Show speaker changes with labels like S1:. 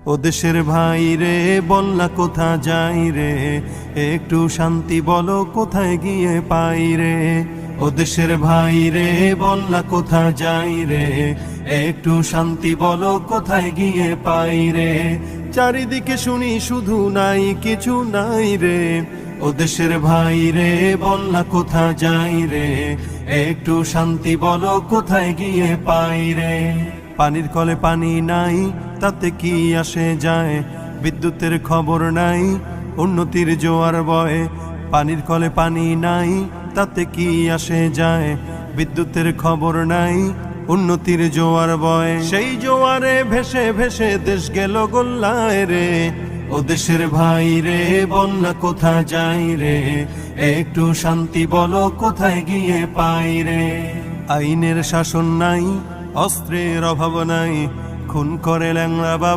S1: ও দেশের ভাই রে বল না কোথা যাই রে, একটু শান্তি বলো কোথায় গিয়ে পাই রে। ও দেশের ভাই রে বল না কোথা যাই রে, একটু শান্তি বলো কোথায় গিয়ে পাই রে। চারিদিকে শুনি শুধু নাই কিছু নাই রে, ও দেশের ভাই রে বল না কোথা যাই রে, একটু শান্তি বলো কোথায় গিয়ে পাই রে। পানির কলে পানি নাই তাতে কি আসে যায়, বিদ্যুতের খবর নাই উন্নতির জোয়ার বয়। পানির কলে পানি নাই তাতে কি আসে যায়, বিদ্যুতের খবর নাই উন্নতির জোয়ার বয়। সেই জোয়ারে ভেসে ভেসে দেশ গেল গোল্লায় রে, ও দেশের ভাই রে বল না কোথা যাই রে, একটু শান্তি বলো কোথায় গিয়ে পাই রে। আইনের শাসন নাই, অস্ত্রের অভাব নাই, খুন করে ল্যাংড়া বাবা